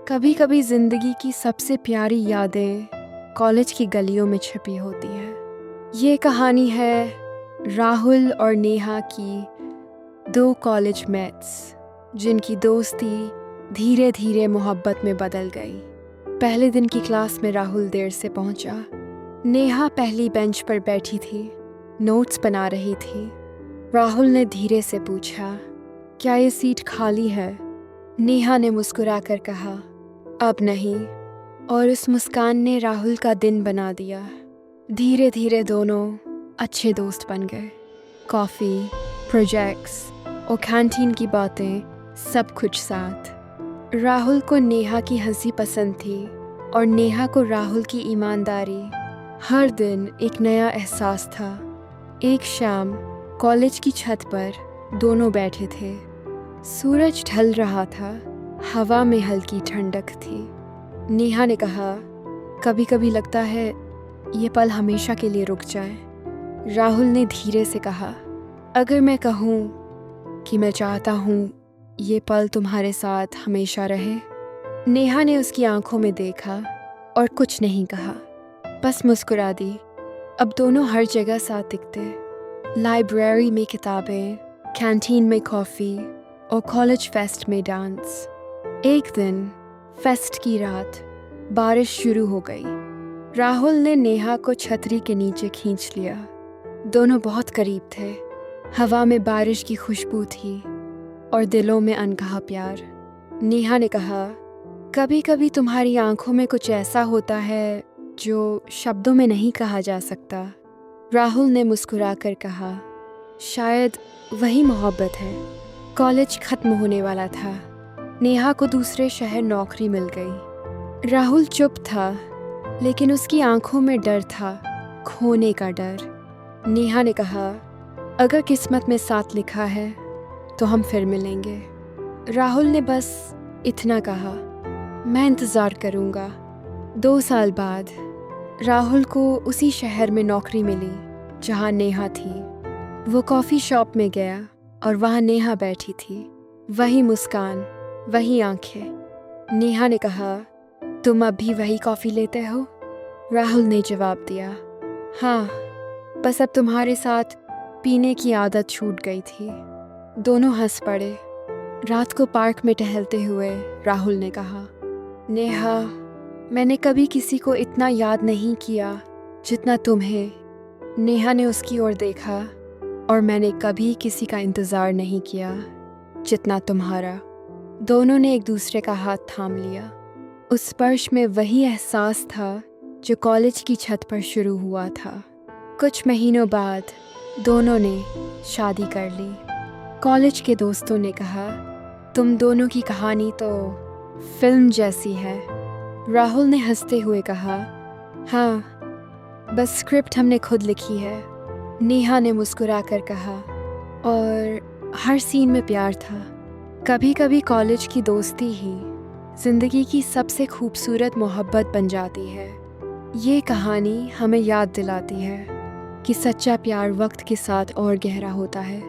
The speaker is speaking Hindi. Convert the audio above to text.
कभी कभी जिंदगी की सबसे प्यारी यादें कॉलेज की गलियों में छिपी होती हैं। ये कहानी है राहुल और नेहा की, दो कॉलेज मेट्स जिनकी दोस्ती धीरे धीरे मोहब्बत में बदल गई। पहले दिन की क्लास में राहुल देर से पहुंचा। नेहा पहली बेंच पर बैठी थी, नोट्स बना रही थी। राहुल ने धीरे से पूछा, क्या ये सीट खाली है? नेहा ने मुस्कुराकर कहा, अब नहीं। और उस मुस्कान ने राहुल का दिन बना दिया। धीरे धीरे दोनों अच्छे दोस्त बन गए। कॉफ़ी, प्रोजेक्ट्स और कैंटीन की बातें, सब कुछ साथ। राहुल को नेहा की हंसी पसंद थी और नेहा को राहुल की ईमानदारी। हर दिन एक नया एहसास था। एक शाम कॉलेज की छत पर दोनों बैठे थे। सूरज ढल रहा था, हवा में हल्की ठंडक थी। नेहा ने कहा, कभी कभी लगता है ये पल हमेशा के लिए रुक जाए। राहुल ने धीरे से कहा, अगर मैं कहूँ कि मैं चाहता हूँ ये पल तुम्हारे साथ हमेशा रहे। नेहा ने उसकी आंखों में देखा और कुछ नहीं कहा, बस मुस्कुरा दी। अब दोनों हर जगह साथ दिखते। लाइब्रेरी में किताबें, कैंटीन में कॉफ़ी और कॉलेज फेस्ट में डांस। एक दिन फेस्ट की रात बारिश शुरू हो गई। राहुल ने नेहा को छतरी के नीचे खींच लिया। दोनों बहुत करीब थे। हवा में बारिश की खुशबू थी और दिलों में अनकहा प्यार। नेहा ने कहा, कभी कभी तुम्हारी आंखों में कुछ ऐसा होता है जो शब्दों में नहीं कहा जा सकता। राहुल ने मुस्कुराकर कहा, शायद वही मोहब्बत है। कॉलेज खत्म होने वाला था। नेहा को दूसरे शहर नौकरी मिल गई। राहुल चुप था, लेकिन उसकी आंखों में डर था, खोने का डर। नेहा ने कहा, अगर किस्मत में साथ लिखा है तो हम फिर मिलेंगे। राहुल ने बस इतना कहा, मैं इंतज़ार करूँगा। 2 साल बाद राहुल को उसी शहर में नौकरी मिली जहाँ नेहा थी। वो कॉफ़ी शॉप में गया और वहाँ नेहा बैठी थी। वही मुस्कान, वही आंखें। नेहा ने कहा, तुम अब भी वही कॉफ़ी लेते हो? राहुल ने जवाब दिया, हाँ, बस अब तुम्हारे साथ पीने की आदत छूट गई थी। दोनों हंस पड़े। रात को पार्क में टहलते हुए राहुल ने कहा, नेहा, मैंने कभी किसी को इतना याद नहीं किया जितना तुम्हें। नेहा ने उसकी ओर देखा, और मैंने कभी किसी का इंतज़ार नहीं किया जितना तुम्हारा। दोनों ने एक दूसरे का हाथ थाम लिया। उस स्पर्श में वही एहसास था जो कॉलेज की छत पर शुरू हुआ था। कुछ महीनों बाद दोनों ने शादी कर ली। कॉलेज के दोस्तों ने कहा, तुम दोनों की कहानी तो फिल्म जैसी है। राहुल ने हंसते हुए कहा, हाँ, बस स्क्रिप्ट हमने खुद लिखी है। नेहा ने मुस्कुराकर कहा, और हर सीन में प्यार था। कभी कभी कॉलेज की दोस्ती ही जिंदगी की सबसे खूबसूरत मोहब्बत बन जाती है। ये कहानी हमें याद दिलाती है कि सच्चा प्यार वक्त के साथ और गहरा होता है।